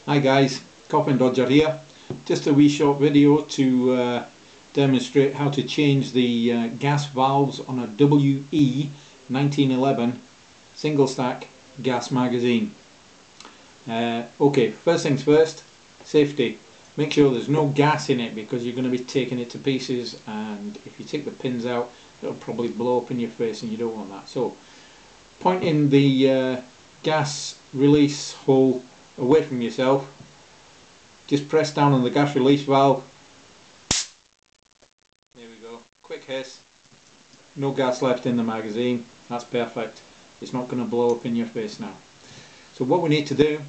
Hi guys, Coffin Dodger here. Just a wee short video to demonstrate how to change the gas valves on a WE 1911 single stack gas magazine. Okay, first things first, safety. Make sure there's no gas in it because you're going to be taking it to pieces, and if you take the pins out it'll probably blow up in your face and you don't want that. So pointing the gas release hole away from yourself, just press down on the gas release valve. There we go, quick hiss, no gas left in the magazine, that's perfect. It's not going to blow up in your face now. So what we need to do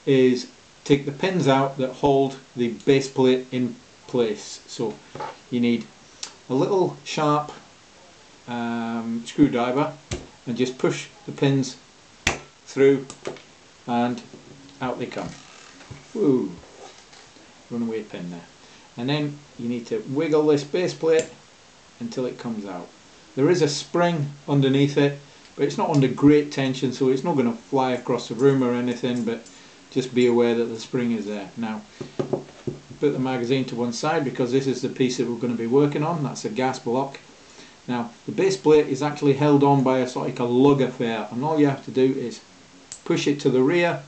is take the pins out that hold the base plate in place. So you need a little sharp screwdriver and just push the pins through and out they come. Woo! Runaway pin there. And then you need to wiggle this base plate until it comes out. There is a spring underneath it, but it's not under great tension, so it's not going to fly across the room or anything, but just be aware that the spring is there. Now put the magazine to one side because this is the piece that we're going to be working on. That's a gas block. Now the base plate is actually held on by a sort of like a lug affair, and all you have to do is push it to the rear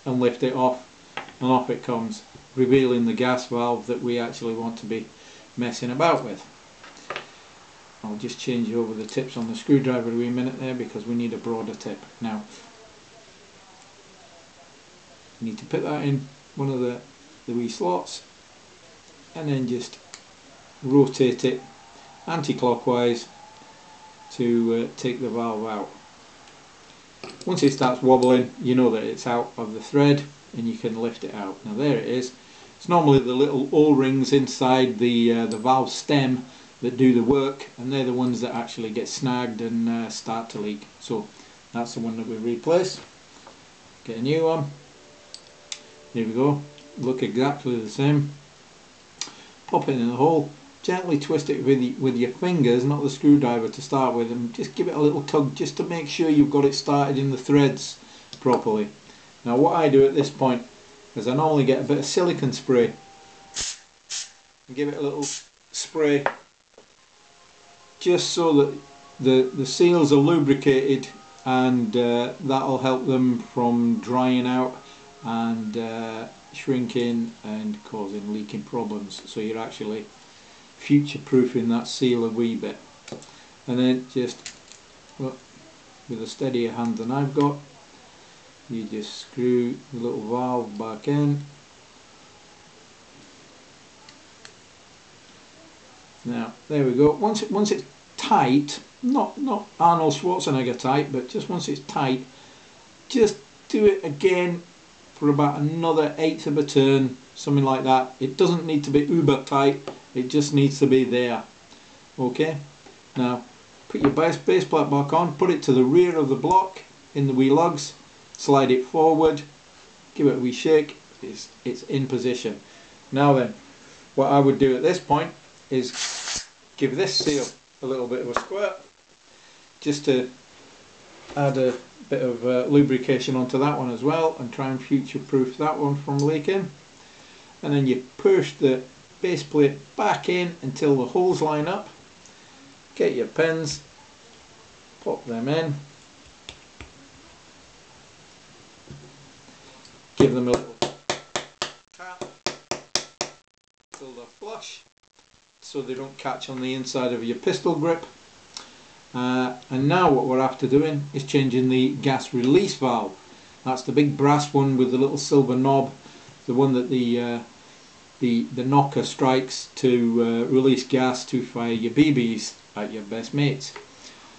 and lift it off, and off it comes, revealing the gas valve that we actually want to be messing about with. I'll just change over the tips on the screwdriver a wee minute there because we need a broader tip. Now you need to put that in one of the wee slots and then just rotate it anti-clockwise to take the valve out. Once it starts wobbling, you know that it's out of the thread and you can lift it out. Now there it is. It's normally the little O-rings inside the valve stem that do the work, and they're the ones that actually get snagged and start to leak. So that's the one that we replace. Get a new one. There we go. Look exactly the same. Pop it in the hole. Gently twist it with your fingers, not the screwdriver to start with, and just give it a little tug just to make sure you've got it started in the threads properly. Now what I do at this point is I normally get a bit of silicone spray and give it a little spray just so that the seals are lubricated, and that'll help them from drying out and shrinking and causing leaking problems. So you're actually future proofing that seal a wee bit. And then just, well, with a steadier hand than I've got, you just screw the little valve back in. Now there we go. Once it's tight, not Arnold Schwarzenegger tight, but just once it's tight, just do it again for about another eighth of a turn, something like that. It doesn't need to be uber tight, it just needs to be there. Okay, now put your base plate back on, put it to the rear of the block in the wee lugs, slide it forward, give it a wee shake, it's in position. Now then, what I would do at this point is give this seal a little bit of a squirt just to add a bit of lubrication onto that one as well, and try and future proof that one from leaking. And then you push the base plate back in until the holes line up. Get your pins, pop them in, give them a little tap until they're flush so they don't catch on the inside of your pistol grip. And now what we're after doing is changing the gas release valve. That's the big brass one with the little silver knob, the one that the knocker strikes to release gas to fire your BBs at your best mates.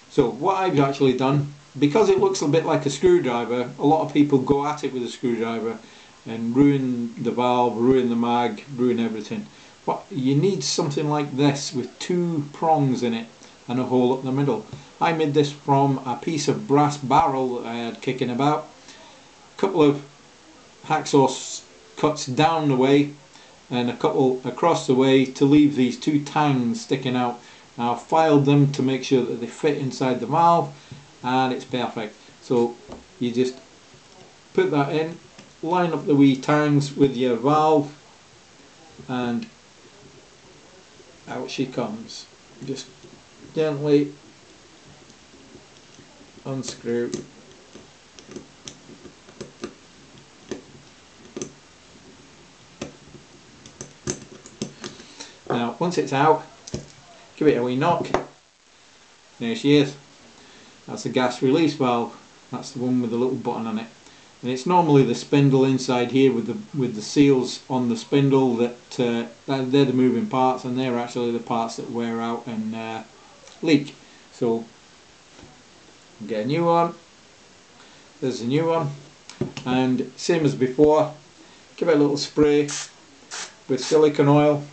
So what I've actually done, because it looks a bit like a screwdriver, a lot of people go at it with a screwdriver and ruin the valve, ruin the mag, ruin everything. But you need something like this with two prongs in it and a hole up the middle. I made this from a piece of brass barrel that I had kicking about, a couple of hacksaw cuts down the way and a couple across the way to leave these two tangs sticking out. Now I've filed them to make sure that they fit inside the valve, and it's perfect. So you just put that in, line up the wee tangs with your valve, and out she comes. Just gently unscrew. Now once it's out, give it a wee knock. There she is. That's the gas release valve. That's the one with the little button on it. And it's normally the spindle inside here with the seals on the spindle that they're the moving parts, and they're actually the parts that wear out and leak. So get a new one. There's a new one, and same as before, give it a little spray with silicone oil.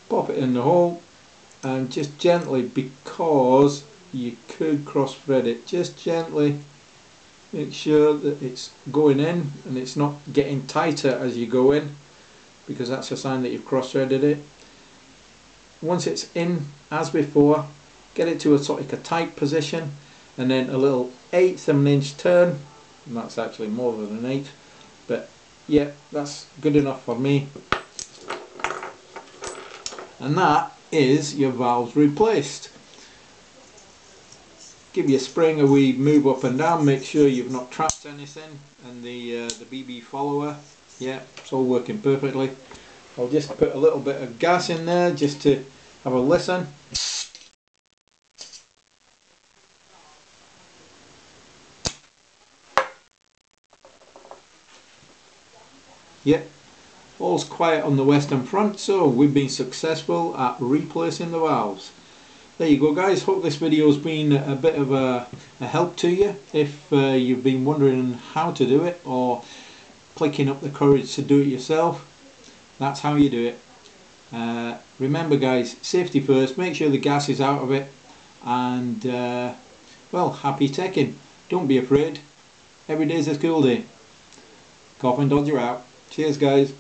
Pop it in the hole, and just gently, because you could cross thread it, just gently make sure that it's going in and it's not getting tighter as you go in, because that's a sign that you've cross threaded it. Once it's in as before, get it to a sort of a tight position, and then a little 1/8 of an inch turn, and that's actually more than an 1/8, but yeah, that's good enough for me. And that is your valves replaced. Give your spring a wee move up and down, make sure you've not trapped anything, and the BB follower, yeah, it's all working perfectly. I'll just put a little bit of gas in there just to have a listen. Yep, all's quiet on the western front, so we've been successful at replacing the valves. There you go guys, hope this video has been a bit of a help to you if you've been wondering how to do it, or clicking up the courage to do it yourself. That's how you do it. Remember guys, safety first, make sure the gas is out of it, and well, happy teching. Don't be afraid, every day's a school day. Cough and Dodger out. Cheers guys.